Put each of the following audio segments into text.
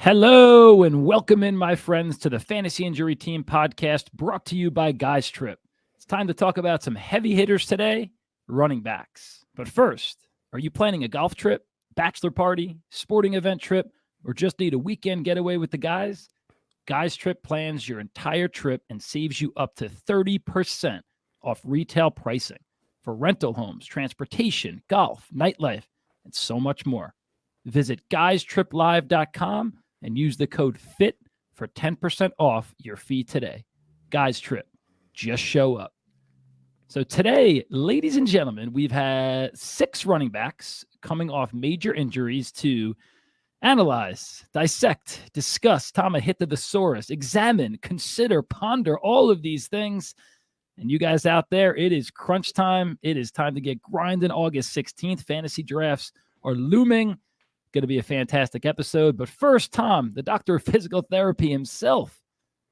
Hello and welcome in, my friends, to the Fantasy Injury Team podcast brought to you by Guys Trip. It's time to talk about some heavy hitters today, running backs. But first, are you planning a golf trip, bachelor party, sporting event trip, or just need a weekend getaway with the guys? Guys Trip plans your entire trip and saves you up to 30% off retail pricing for rental homes, transportation, golf, nightlife, and so much more. Visit guystriplive.com and use the code FIT for 10% off your fee today. Guys Trip, just show up. So today, ladies and gentlemen, we've had 6 running backs coming off major injuries to analyze, dissect, discuss, Tom, a hit the thesaurus, examine, consider, ponder, all of these things. And you guys out there, it is crunch time. It is time to get grinding. August 16th, fantasy drafts are looming. Going to be a fantastic episode. But first, Tom, the doctor of physical therapy himself,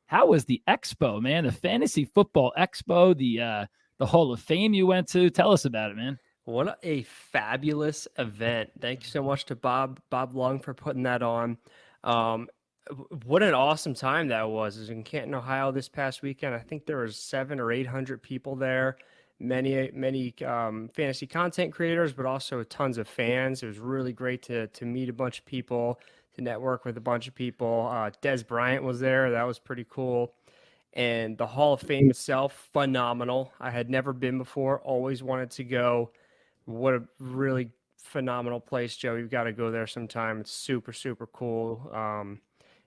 how was the expo, man? The Fantasy Football Expo, the Hall of Fame you went to. Tell us about it, man. What a fabulous event. Thank you so much to Bob Lung for putting that on. What an awesome time that was. It was in Canton, Ohio this past weekend. I think there was 700 or 800 people there. Many fantasy content creators, but also tons of fans. It was really great to meet a bunch of people, to network with a bunch of people. Des Bryant was there. That was pretty cool. And the Hall of Fame itself, phenomenal. I had never been before, always wanted to go. What a really phenomenal place, Joe. You've got to go there sometime. It's super, super cool.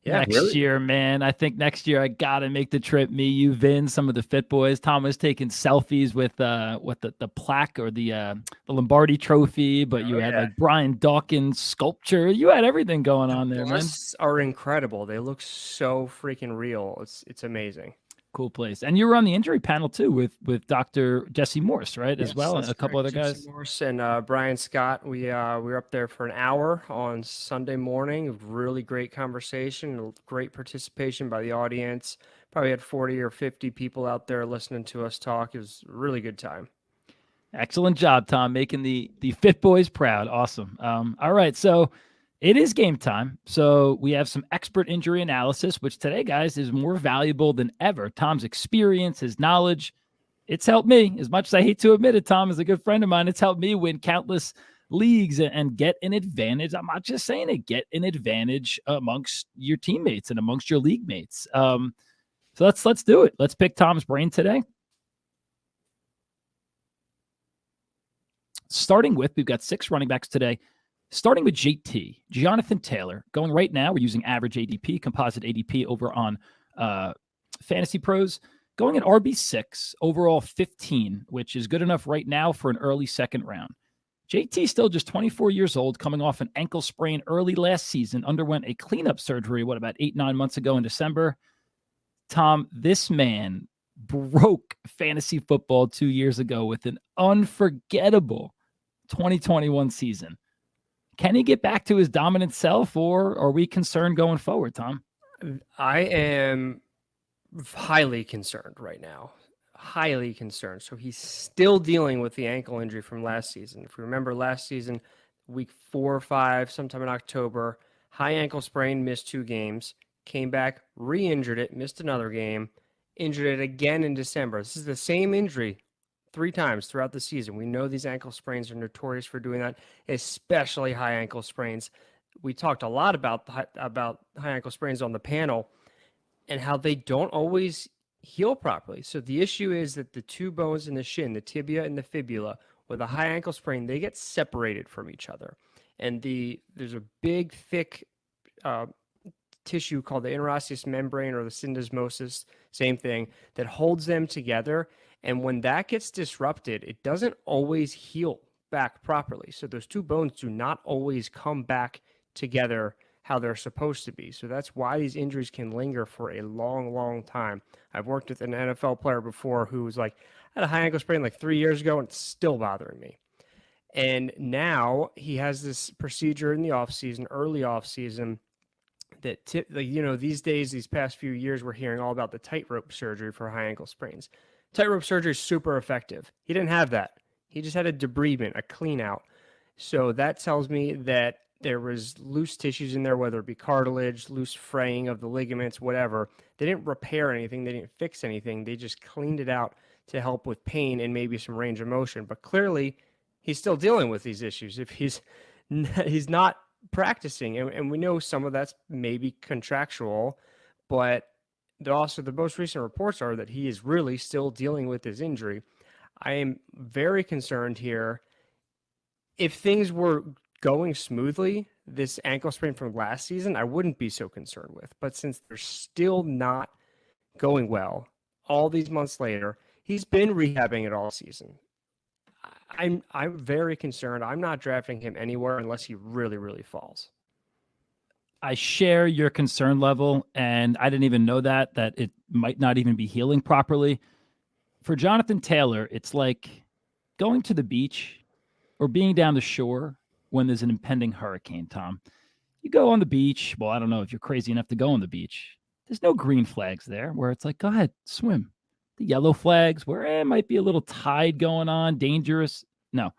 Next year, man. I think next year I gotta make the trip. Me, you, Vin, some of the fit boys. Tom was taking selfies with the plaque or the Lombardi trophy, but you had like Brian Dawkins sculpture. You had everything going on there, man. Are incredible. They look so freaking real. It's amazing. Cool place. And you were on the injury panel too with Dr. Jesse Morse, right? Yes, as well, and a couple other guys. Jesse Morse and Brian Scott. We were up there for an hour on Sunday morning. Really great conversation, great participation by the audience. Probably had 40 or 50 people out there listening to us talk. It was a really good time. Excellent job, Tom, making the Fit Boys proud. Awesome. All right, so it is game time. So we have some expert injury analysis, which today, guys, is more valuable than ever. Tom's experience, his knowledge, it's helped me. As much as I hate to admit it, Tom is a good friend of mine. It's helped me win countless leagues and get an advantage. I'm not just saying it, get an advantage amongst your teammates and amongst your league mates. So let's do it. Let's pick Tom's brain today. Starting with, we've got 6 running backs today. Starting with JT, Jonathan Taylor, going right now. We're using average ADP, composite ADP over on Fantasy Pros. Going at RB6, overall 15, which is good enough right now for an early second round. JT still just 24 years old, coming off an ankle sprain early last season, underwent a cleanup surgery, about 8-9 months ago in December. Tom, this man broke fantasy football 2 years ago with an unforgettable 2021 season. Can he get back to his dominant self, or are we concerned going forward, Tom? I am highly concerned right now. Highly concerned. So he's still dealing with the ankle injury from last season. If we remember last season, week 4 or 5, sometime in October, high ankle sprain, missed 2 games, came back, re-injured it, missed another game, injured it again in December. This is the same injury 3 times throughout the season. We know these ankle sprains are notorious for doing that, especially high ankle sprains. We talked a lot about high ankle sprains on the panel and how they don't always heal properly. So the issue is that the 2 bones in the shin, the tibia and the fibula, with a high ankle sprain, they get separated from each other. And there's a big, thick tissue called the interosseous membrane or the syndesmosis, same thing, that holds them together. And when that gets disrupted, it doesn't always heal back properly. So those 2 bones do not always come back together how they're supposed to be. So that's why these injuries can linger for a long, long time. I've worked with an NFL player before who was like, I had a high ankle sprain like 3 years ago and it's still bothering me. And now he has this procedure in the offseason, early offseason, that these days, these past few years, we're hearing all about the tightrope surgery for high ankle sprains. Tightrope surgery is super effective. He didn't have that. He just had a debridement, a clean out. So that tells me that there was loose tissues in there, whether it be cartilage, loose fraying of the ligaments, whatever. They didn't repair anything. They didn't fix anything. They just cleaned it out to help with pain and maybe some range of motion. But clearly, he's still dealing with these issues. If he's not practicing, and we know some of that's maybe contractual, but the most recent reports are that he is really still dealing with his injury. I am very concerned here. If things were going smoothly, this ankle sprain from last season, I wouldn't be so concerned with. But since they're still not going well, all these months later, he's been rehabbing it all season. I'm very concerned. I'm not drafting him anywhere unless he really, really falls. I share your concern level, and I didn't even know that it might not even be healing properly. For Jonathan Taylor, it's like going to the beach or being down the shore when there's an impending hurricane, Tom. You go on the beach. Well, I don't know if you're crazy enough to go on the beach. There's no green flags there where it's like, go ahead, swim. The yellow flags where it might be a little tide going on, dangerous. No,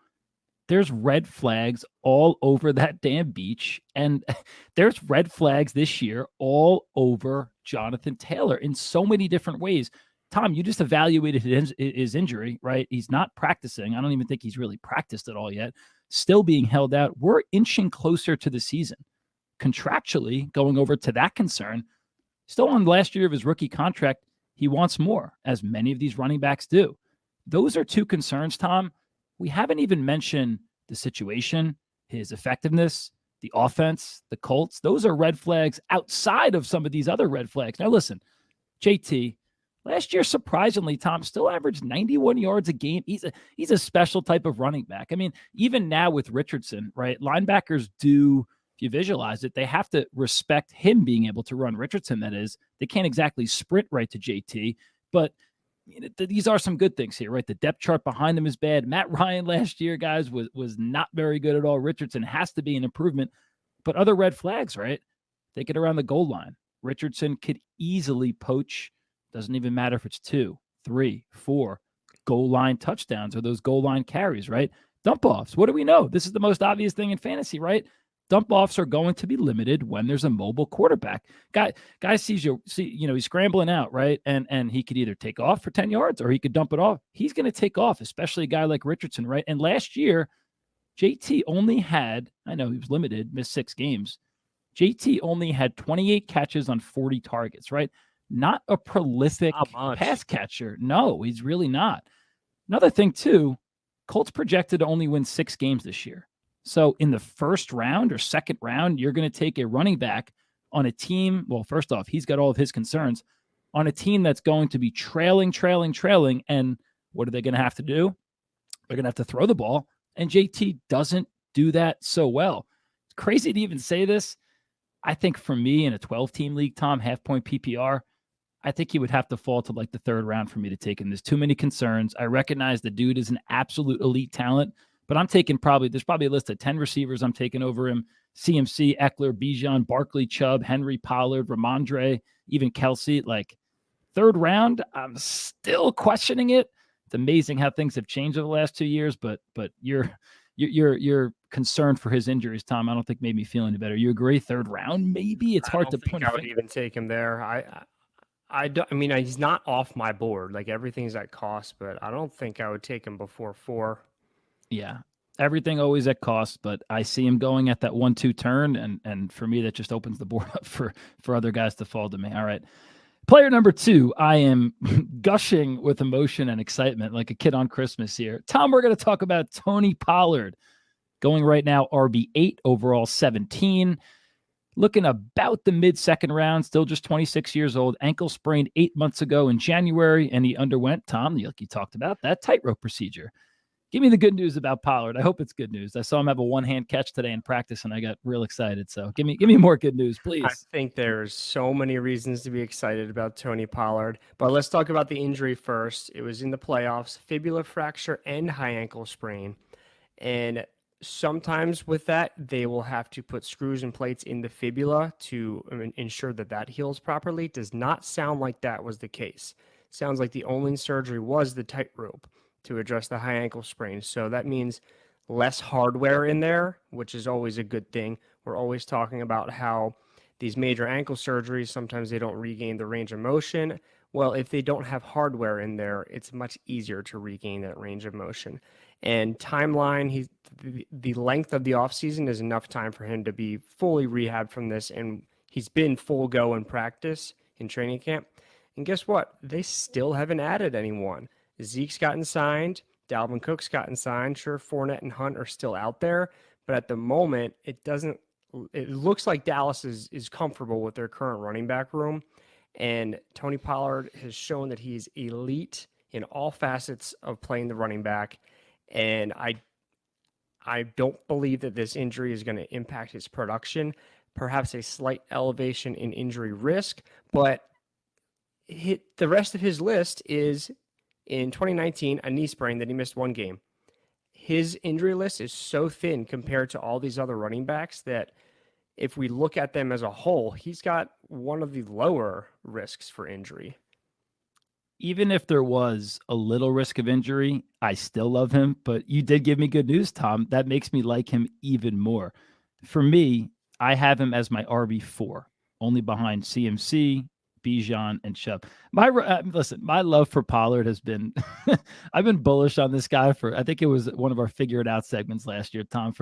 there's red flags all over that damn beach. And there's red flags this year all over Jonathan Taylor in so many different ways. Tom, you just evaluated his injury, right? He's not practicing. I don't even think he's really practiced at all yet. Still being held out. We're inching closer to the season. Contractually, going over to that concern, still on last year of his rookie contract, he wants more, as many of these running backs do. Those are two concerns, Tom. We haven't even mentioned the situation, his effectiveness, the offense, the Colts. Those are red flags outside of some of these other red flags. Now, listen, JT, last year, surprisingly, Tom still averaged 91 yards a game. He's a special type of running back. I mean, even now with Richardson, right? Linebackers do, if you visualize it, they have to respect him being able to run Richardson, that is. They can't exactly sprint right to JT, but these are some good things here, right? The depth chart behind them is bad. Matt Ryan last year, guys, was not very good at all. Richardson has to be an improvement, but other red flags, right? They get around the goal line. Richardson could easily poach. Doesn't even matter if it's 2, 3, 4 goal line touchdowns or those goal line carries, right? Dump offs. What do we know? This is the most obvious thing in fantasy, right? Dump offs are going to be limited when there's a mobile quarterback. Guy sees he's scrambling out, right? And he could either take off for 10 yards or he could dump it off. He's going to take off, especially a guy like Richardson, right? And last year, JT only had, I know he was limited, missed 6 games. JT only had 28 catches on 40 targets, right? Not a prolific pass catcher. No, he's really not. Another thing, too, Colts projected to only win 6 games this year. So in the first round or second round, you're going to take a running back on a team. Well, first off, he's got all of his concerns on a team that's going to be trailing. And what are they going to have to do? They're going to have to throw the ball. And JT doesn't do that so well. It's crazy to even say this. I think for me in a 12-team league, Tom, half-point PPR, I think he would have to fall to like the 3rd round for me to take him. There's too many concerns. I recognize the dude is an absolute elite talent, but I'm taking there's probably a list of 10 receivers I'm taking over him. CMC, Eckler, Bijan, Barkley, Chubb, Henry, Pollard, Ramondre, even Kelsey. Like 3rd round, I'm still questioning it. It's amazing how things have changed over the last 2 years, but your concern for his injuries, Tom, I don't think made me feel any better. You agree? 3rd round, maybe? It's hard to point. I would even take him there. I mean, he's not off my board. Like everything's at cost, but I don't think I would take him before 4. Yeah, everything always at cost, but I see him going at that 1-2 turn, and for me, that just opens the board up for other guys to fall to me. All right. Player number 2, I am gushing with emotion and excitement like a kid on Christmas here. Tom, we're going to talk about Tony Pollard, going right now RB8, overall 17. Looking about the mid-second round, still just 26 years old. Ankle sprained 8 months ago in January, and he underwent, Tom, like you talked about, that tightrope procedure. Give me the good news about Pollard. I hope it's good news. I saw him have a one-hand catch today in practice, and I got real excited. So give me more good news, please. I think there's so many reasons to be excited about Tony Pollard. But let's talk about the injury first. It was in the playoffs, fibula fracture and high ankle sprain. And sometimes with that, they will have to put screws and plates in the fibula to ensure that heals properly. Does not sound like that was the case. Sounds like the only surgery was the tightrope to address the high ankle sprain. So that means less hardware in there, which is always a good thing. We're always talking about how these major ankle surgeries, sometimes they don't regain the range of motion. Well, if they don't have hardware in there, it's much easier to regain that range of motion. And timeline, the length of the offseason is enough time for him to be fully rehabbed from this. And he's been full go in practice in training camp. And guess what? They still haven't added anyone. Zeke's gotten signed. Dalvin Cook's gotten signed. Sure, Fournette and Hunt are still out there. But at the moment, it looks like Dallas is comfortable with their current running back room. And Tony Pollard has shown that he's elite in all facets of playing the running back. And I don't believe that this injury is going to impact his production. Perhaps a slight elevation in injury risk, but the rest of his list is in 2019, a knee sprain that he missed one game. His injury list is so thin compared to all these other running backs that if we look at them as a whole, he's got one of the lower risks for injury. Even if there was a little risk of injury, I still love him. But you did give me good news, Tom. That makes me like him even more. For me, I have him as my RB4, only behind CMC, Bijan, and Chubb. Listen, my love for Pollard has been, I've been bullish on this guy for, I think it was one of our Figure It Out segments last year, Tom.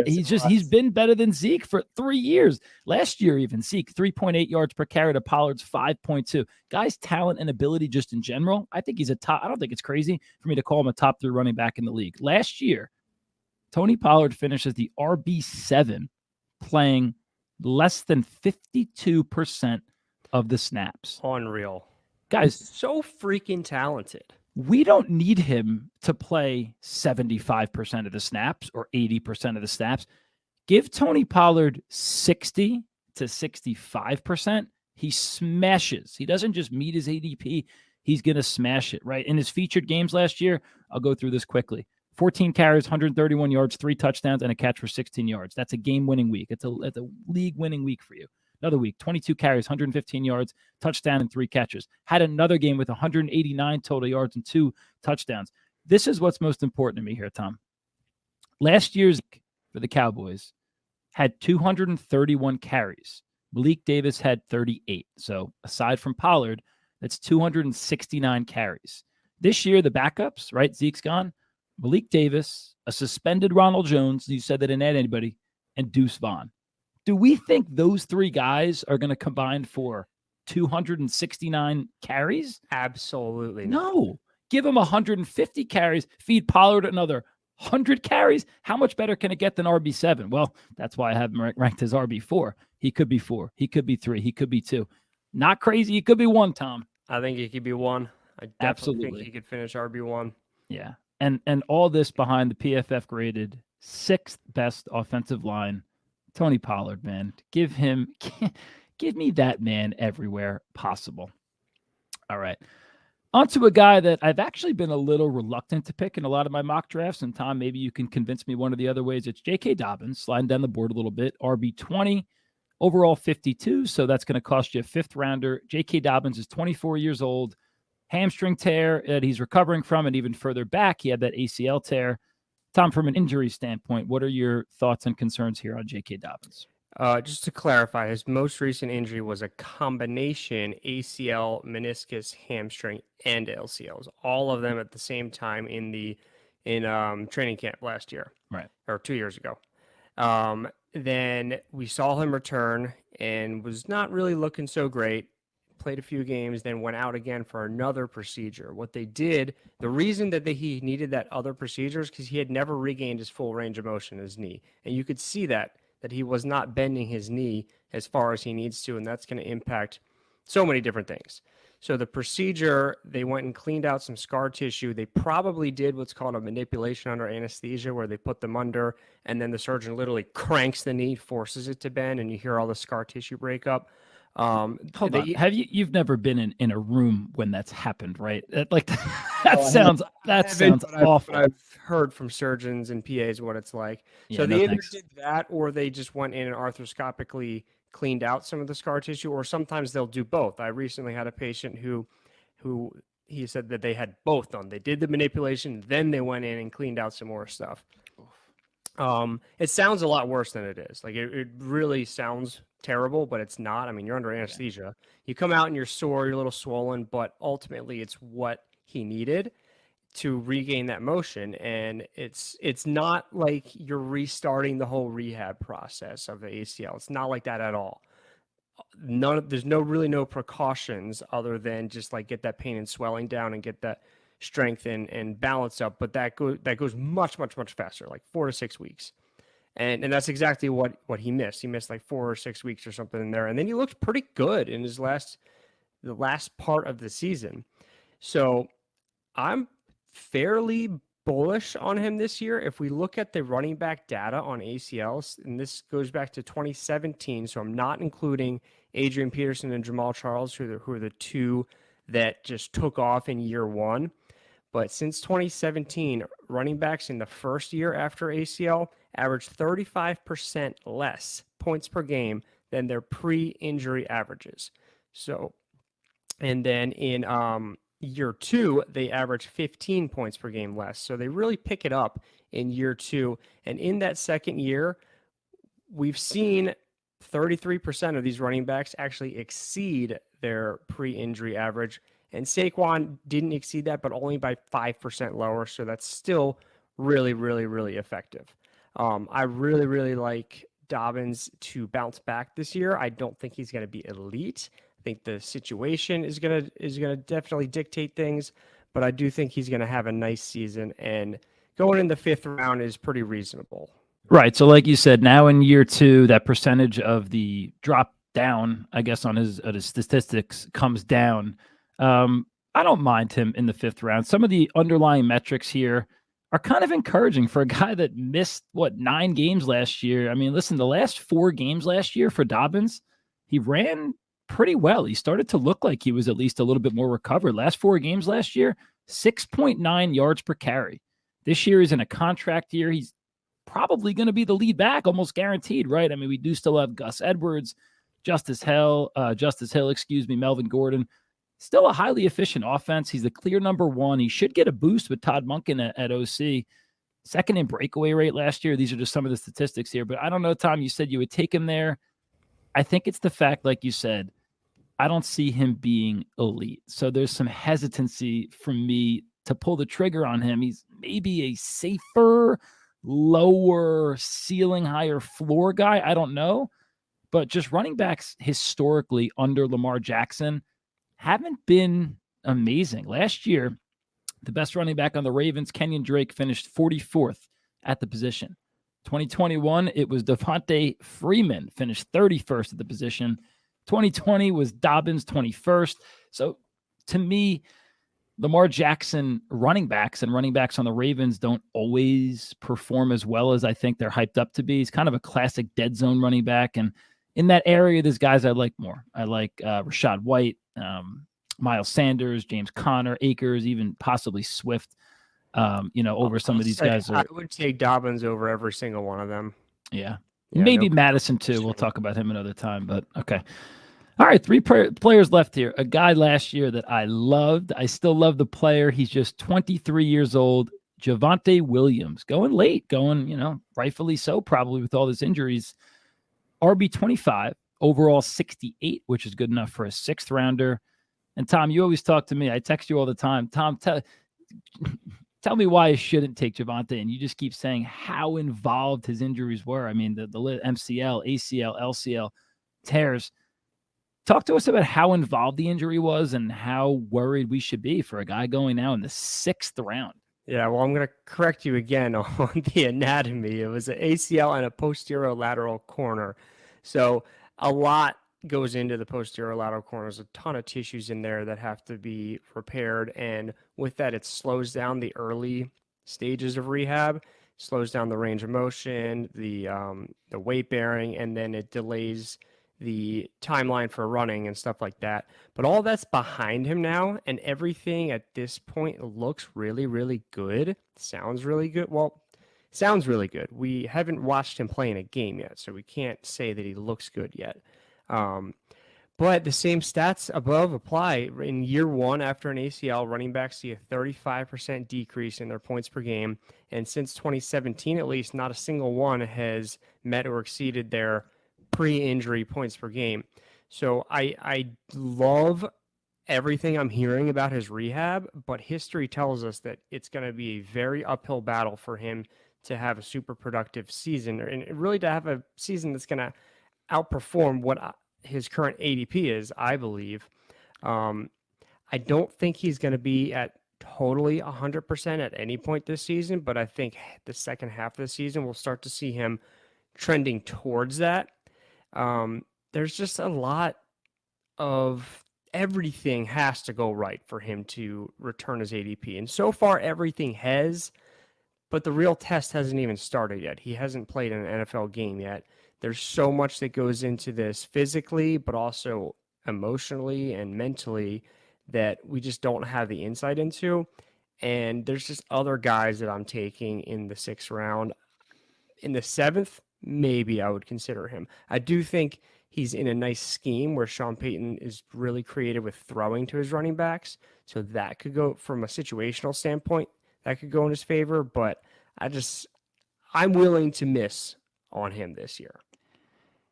He's been better than Zeke for 3 years. Last year, even Zeke, 3.8 yards per carry to Pollard's 5.2. Guy's talent and ability just in general, I think he's I don't think it's crazy for me to call him a top 3 running back in the league. Last year, Tony Pollard finishes the RB7 playing less than 52% of the snaps. Unreal. Guys, he's so freaking talented. We don't need him to play 75% of the snaps or 80% of the snaps. Give Tony Pollard 60 to 65%. He smashes. He doesn't just meet his ADP. He's going to smash it, right? In his featured games last year, I'll go through this quickly. 14 carries, 131 yards, 3 touchdowns, and a catch for 16 yards. That's a game-winning week. It's a league-winning week for you. Another week, 22 carries, 115 yards, touchdown, and 3 catches. Had another game with 189 total yards and 2 touchdowns. This is what's most important to me here, Tom. Last year's for the Cowboys had 231 carries. Malik Davis had 38. So aside from Pollard, that's 269 carries. This year, the backups, right? Zeke's gone. Malik Davis, a suspended Ronald Jones, you said they didn't add anybody, and Deuce Vaughn. Do we think those 3 guys are going to combine for 269 carries? Absolutely not. No. Give him 150 carries, feed Pollard another 100 carries. How much better can it get than RB7? Well, that's why I have him ranked as RB4. He could be 4. He could be 3. He could be 2. Not crazy. He could be 1, Tom. I think he could be 1. I definitely Absolutely think he could finish RB1. Yeah. And all this behind the PFF graded 6th best offensive line. Tony Pollard, man, give me that man everywhere possible. All right. On to a guy that I've actually been a little reluctant to pick in a lot of my mock drafts. And Tom, maybe you can convince me one of the other ways. It's J.K. Dobbins, sliding down the board a little bit. RB20, overall 52. So that's going to cost you a 5th rounder. J.K. Dobbins is 24 years old. Hamstring tear that he's recovering from, and even further back, he had that ACL tear. Tom, from an injury standpoint, what are your thoughts and concerns here on J.K. Dobbins? Just to clarify, his most recent injury was a combination ACL, meniscus, hamstring, and LCLs, all of them at the same time in training camp last year, right, or 2 years ago. Then we saw him return and was not really looking so great. Played a few games, then went out again for another procedure. What they did, the reason that he needed that other procedure is because he had never regained his full range of motion in his knee. And you could see that he was not bending his knee as far as he needs to, and that's going to impact so many different things. So the procedure, they went and cleaned out some scar tissue. They probably did what's called a manipulation under anesthesia, where they put them under, and then the surgeon literally cranks the knee, forces it to bend, and you hear all the scar tissue break up. Hold on. Have you've never been in a room when that's happened, right? Sounds awful. I've heard from surgeons and PAs what it's like. Yeah, so they either did that, or they just went in and arthroscopically cleaned out some of the scar tissue, or sometimes they'll do both. I recently had a patient who he said that they had both done. They did the manipulation, then they went in and cleaned out some more stuff. It sounds a lot worse than it is. Like it really sounds terrible, but it's not. I mean, you're under anesthesia. You come out and you're sore, you're a little swollen, but ultimately it's what he needed to regain that motion. And it's not like you're restarting the whole rehab process of the ACL. It's not like that at all. There's really no precautions other than just like get that pain and swelling down and get that strength and balance up. But that goes much, much, much faster, like 4 to 6 weeks. And that's exactly what he missed. He missed like 4 or 6 weeks or something in there. And then he looked pretty good in the last part of the season. So I'm fairly bullish on him this year. If we look at the running back data on ACLs, and this goes back to 2017, so I'm not including Adrian Peterson and Jamal Charles, who are the two that just took off in year one. But since 2017, running backs in the first year after ACL averaged 35% less points per game than their pre-injury averages. So, and then in year two, they average 15 points per game less. So they really pick it up in year two. And in that second year, we've seen 33% of these running backs actually exceed their pre-injury average. And Saquon didn't exceed that, but only by 5% lower. So that's still really, really, really effective. I really, really like Dobbins to bounce back this year. I don't think he's going to be elite. I think the situation is gonna definitely dictate things, but I do think he's gonna have a nice season, and going in the 5th round is pretty reasonable. Right. So, like you said, now in year two, that percentage of the drop down, I guess, on his statistics comes down. I don't mind him in the 5th round. Some of the underlying metrics here are kind of encouraging for a guy that missed 9 games last year. I mean, listen, the last 4 games last year for Dobbins, he ran pretty well. He started to look like he was at least a little bit more recovered. Last 4 games last year, 6.9 yards per carry. This year is in a contract year. He's probably going to be the lead back, almost guaranteed, right? I mean, we do still have Gus Edwards, Justice Hill, Melvin Gordon. Still a highly efficient offense. He's the clear number 1. He should get a boost with Todd Monken at OC. Second in breakaway rate last year. These are just some of the statistics here, but I don't know, Tom, you said you would take him there. I think it's the fact, like you said, I don't see him being elite. So there's some hesitancy from me to pull the trigger on him. He's maybe a safer, lower ceiling, higher floor guy. I don't know. But just running backs historically under Lamar Jackson haven't been amazing. Last year, the best running back on the Ravens, Kenyon Drake, finished 44th at the position. 2021, it was Devontae Freeman, finished 31st at the position. 2020 was Dobbins, 21st. So to me, Lamar Jackson running backs and running backs on the Ravens don't always perform as well as I think they're hyped up to be. He's kind of a classic dead zone running back. And in that area, there's guys I like more. I like Rashad White, Miles Sanders, James Conner, Akers, even possibly Swift, over some of these guys. I would take Dobbins over every single one of them. Yeah. Maybe no Madison too. We'll talk about him another time, but okay. All right, 3 players left here. A guy last year that I loved. I still love the player. He's just 23 years old. Javonte Williams, going late, rightfully so, probably with all his injuries. RB 25, overall 68, which is good enough for a 6th rounder. And Tom, you always talk to me. I text you all the time. Tom, tell me why I shouldn't take Javonte, and you just keep saying how involved his injuries were. I mean, the MCL, ACL, LCL, tears. Talk to us about how involved the injury was and how worried we should be for a guy going now in the 6th round. Yeah, well, I'm going to correct you again on the anatomy. It was an ACL and a posterior lateral corner. So a lot goes into the posterior lateral corner. There's a ton of tissues in there that have to be repaired. And with that, it slows down the early stages of rehab, slows down the range of motion, the weight bearing, and then it delays the timeline for running and stuff like that. But all that's behind him now, and everything at this point looks really, really good. Sounds really good. Well, sounds really good. We haven't watched him play in a game yet, so we can't say that he looks good yet. But the same stats above apply. In year one after an ACL, running backs see a 35% decrease in their points per game. And since 2017, at least, not a single one has met or exceeded their pre-injury points per game. So I love everything I'm hearing about his rehab, but history tells us that it's going to be a very uphill battle for him to have a super productive season, and really to have a season that's going to outperform what his current ADP is, I believe. I don't think he's going to be at totally 100% at any point this season, but I think the second half of the season we'll start to see him trending towards that. There's just a lot of everything has to go right for him to return his ADP. And so far, everything has, but the real test hasn't even started yet. He hasn't played an NFL game yet. There's so much that goes into this physically, but also emotionally and mentally that we just don't have the insight into. And there's just other guys that I'm taking in the 6th round. In the 7th, maybe I would consider him. I do think he's in a nice scheme where Sean Payton is really creative with throwing to his running backs. So that could go from a situational standpoint, that could go in his favor. But I'm willing to miss on him this year.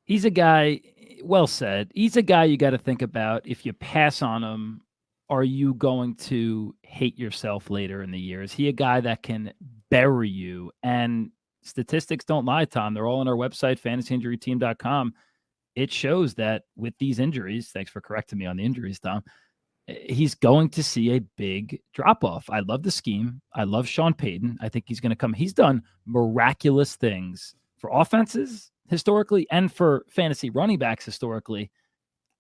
He's a guy, well said. He's a guy you got to think about. If you pass on him, are you going to hate yourself later in the year? Is he a guy that can bury you? And statistics don't lie, Tom. They're all on our website, fantasyinjuryteam.com. It shows that with these injuries, thanks for correcting me on the injuries, Tom, he's going to see a big drop-off. I love the scheme. I love Sean Payton. I think he's going to come. He's done miraculous things for offenses historically and for fantasy running backs historically.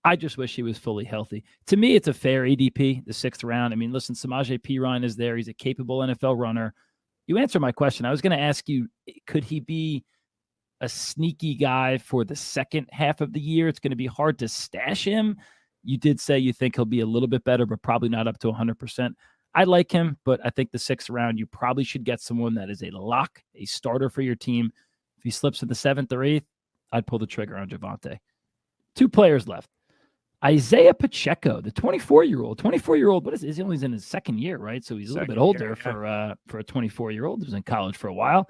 I just wish he was fully healthy. To me, it's a fair ADP, the 6th round. I mean, listen, Samaje Perine is there. He's a capable NFL runner. You answered my question. I was going to ask you, could he be a sneaky guy for the second half of the year? It's going to be hard to stash him. You did say you think he'll be a little bit better, but probably not up to 100%. I like him, but I think the 6th round, you probably should get someone that is a lock, a starter for your team. If he slips in the 7th or 8th, I'd pull the trigger on Javonte. 2 players left. Isiah Pacheco, the 24-year-old. What is he? Only in his 2nd year, right? So he's a little bit older for a 24-year-old who's in college for a while.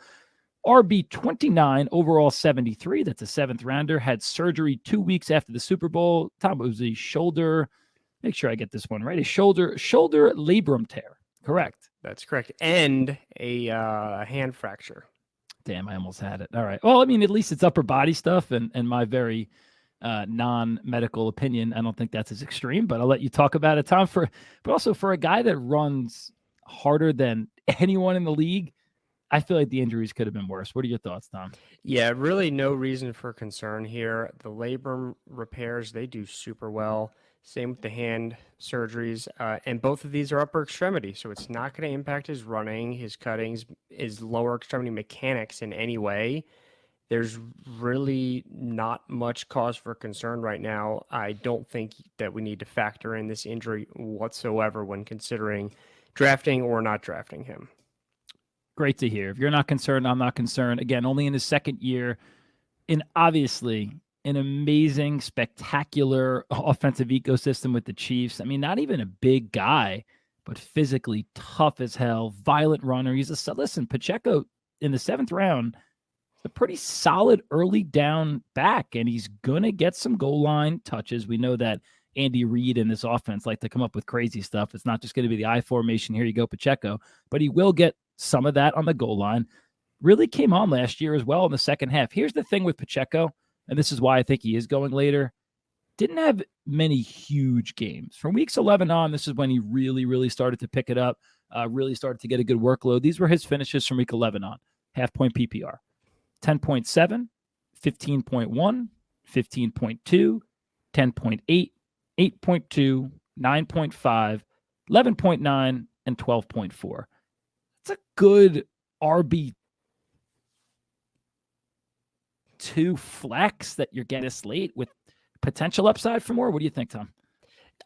RB 29, overall 73. That's a 7th rounder. Had surgery 2 weeks after the Super Bowl. Tom, it was a shoulder. Make sure I get this one right. A shoulder labrum tear. Correct. That's correct. And a hand fracture. Damn, I almost had it. All right. Well, I mean, at least it's upper body stuff, and my very non-medical opinion, I don't think that's as extreme, but I'll let you talk about it, Tom. But also for a guy that runs harder than anyone in the league, I feel like the injuries could have been worse. What are your thoughts, Tom? Yeah, really no reason for concern here. The labrum repairs, they do super well. Same with the hand surgeries. And both of these are upper extremity, so it's not going to impact his running, his cuttings, his lower extremity mechanics in any way. There's really not much cause for concern right now. I don't think that we need to factor in this injury whatsoever when considering drafting or not drafting him. Great to hear. If you're not concerned, I'm not concerned. Again, only in his 2nd year, in obviously an amazing, spectacular offensive ecosystem with the Chiefs. I mean, not even a big guy, but physically tough as hell, violent runner. Listen, Pacheco in the 7th round, a pretty solid early down back, and he's going to get some goal line touches. We know that Andy Reid and this offense like to come up with crazy stuff. It's not just going to be the I formation. Here you go, Pacheco, but he will get some of that on the goal line. Really came on last year as well in the second half. Here's the thing with Pacheco, and this is why I think he is going later. Didn't have many huge games. From weeks 11 on, this is when he really, really started to pick it up, really started to get a good workload. These were his finishes from week 11 on. Half-point PPR. 10.7, 15.1, 15.2, 10.8, 8.2, 9.5, 11.9, and 12.4. It's a good RB2 flex that you're getting this late with potential upside for more. What do you think, Tom?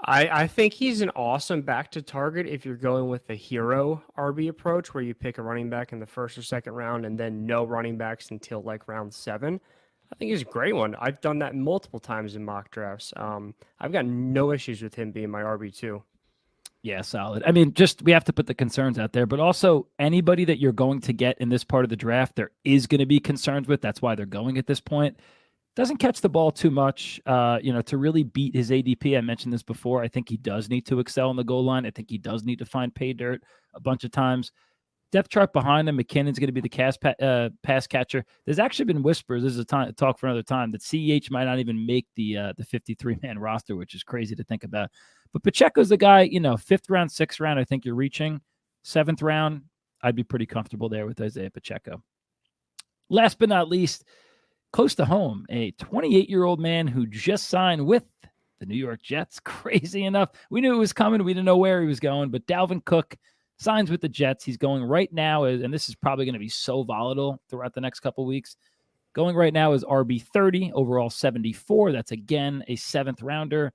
I think he's an awesome back to target if you're going with the hero RB approach where you pick a running back in the 1st or 2nd round and then no running backs until like round 7. I think he's a great one. I've done that multiple times in mock drafts. I've got no issues with him being my RB2. Yeah, solid. I mean, just we have to put the concerns out there, but also anybody that you're going to get in this part of the draft, there is going to be concerns with. That's why they're going at this point. Doesn't catch the ball too much, to really beat his ADP. I mentioned this before. I think he does need to excel on the goal line. I think he does need to find pay dirt a bunch of times. Depth chart behind him, McKinnon's going to be the pass catcher. There's actually been whispers, this is a talk for another time, that CEH might not even make the 53-man roster, which is crazy to think about. But Pacheco's the guy, 5th round, 6th round, I think you're reaching. 7th round, I'd be pretty comfortable there with Isiah Pacheco. Last but not least, close to home, a 28-year-old man who just signed with the New York Jets. Crazy enough. We knew it was coming. We didn't know where he was going, but Dalvin Cook signs with the Jets. He's going right now, and this is probably going to be so volatile throughout the next couple of weeks. Going right now is RB30, overall 74. That's, again, a 7th rounder.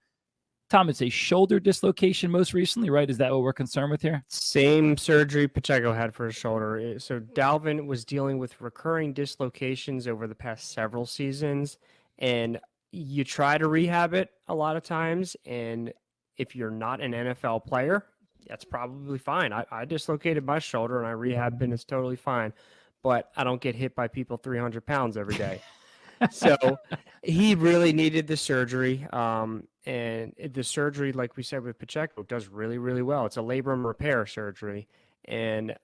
Tom, it's a shoulder dislocation most recently, right? Is that what we're concerned with here? Same surgery Pacheco had for his shoulder. So Dalvin was dealing with recurring dislocations over the past several seasons, and you try to rehab it a lot of times, and if you're not an NFL player, that's probably fine. I dislocated my shoulder and I rehabbed and it's totally fine, but I don't get hit by people 300 pounds every day. So he really needed the surgery. And the surgery, like we said with Pacheco, does really, really well. It's a labrum repair surgery, and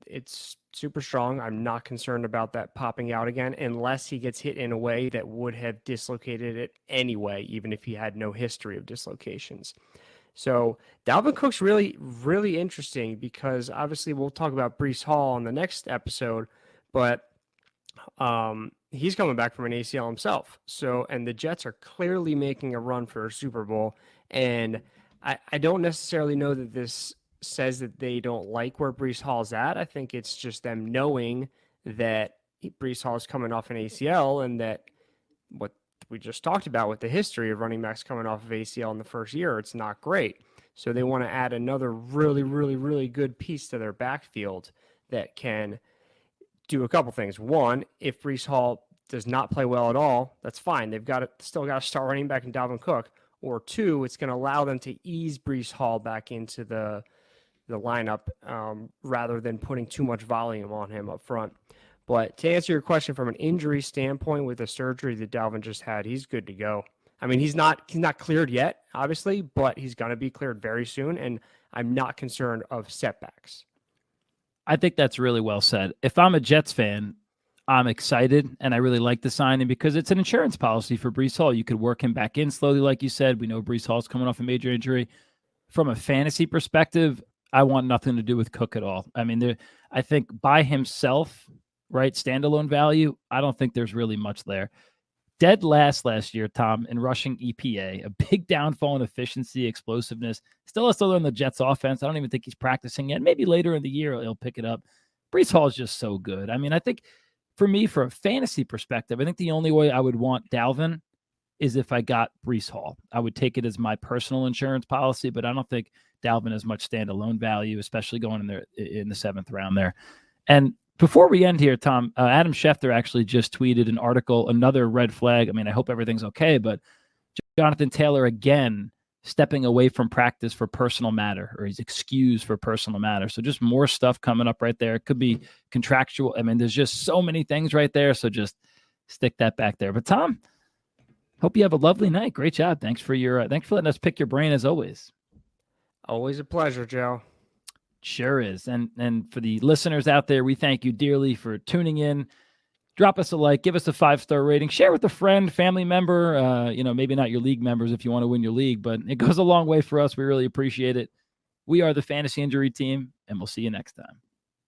it's super strong. I'm not concerned about that popping out again unless he gets hit in a way that would have dislocated it anyway, even if he had no history of dislocations. So Dalvin Cook's really, really interesting because obviously we'll talk about Breece Hall on the next episode, but he's coming back from an ACL himself. So, and the Jets are clearly making a run for a Super Bowl. And I don't necessarily know that this says that they don't like where Breece Hall's at. I think it's just them knowing that Breece Hall is coming off an ACL, and that what we just talked about with the history of running backs coming off of ACL in the first year, it's not great. So they want to add another really, really, really good piece to their backfield that can do a couple things. One, if Breece Hall does not play well at all, that's fine. They've still got to start running back in Dalvin Cook. Or two, it's going to allow them to ease Breece Hall back into the lineup rather than putting too much volume on him up front. But to answer your question, from an injury standpoint, with the surgery that Dalvin just had, he's good to go. I mean, he's not cleared yet, obviously, but he's going to be cleared very soon, and I'm not concerned of setbacks. I think that's really well said. If I'm a Jets fan, I'm excited, and I really like the signing because it's an insurance policy for Breece Hall. You could work him back in slowly, like you said. We know Breece Hall's coming off a major injury. From a fantasy perspective, I want nothing to do with Cook at all. I mean, I think by himself, right, standalone value, I don't think there's really much there. Dead last year, Tom, in rushing EPA, a big downfall in efficiency, explosiveness. Still has to learn the Jets offense. I don't even think he's practicing yet. Maybe later in the year he'll pick it up. Breece Hall is just so good. I mean, I think for me, for a fantasy perspective, I think the only way I would want Dalvin is if I got Breece Hall. I would take it as my personal insurance policy, but I don't think Dalvin has much standalone value, especially going in the 7th round there. And before we end here, Tom, Adam Schefter actually just tweeted an article, another red flag. I mean, I hope everything's okay, but Jonathan Taylor again stepping away from practice for personal matter, or he's excused for personal matter. So just more stuff coming up right there. It could be contractual. I mean, there's just so many things right there. So just stick that back there. But Tom, hope you have a lovely night. Great job. Thanks for letting us pick your brain as always. Always a pleasure, Joe. Sure is. And for the listeners out there, we thank you dearly for tuning in. Drop us a like, give us a 5-star rating, share with a friend, family member, maybe not your league members if you want to win your league, but it goes a long way for us. We really appreciate it. We are the Fantasy Injury Team, and we'll see you next time.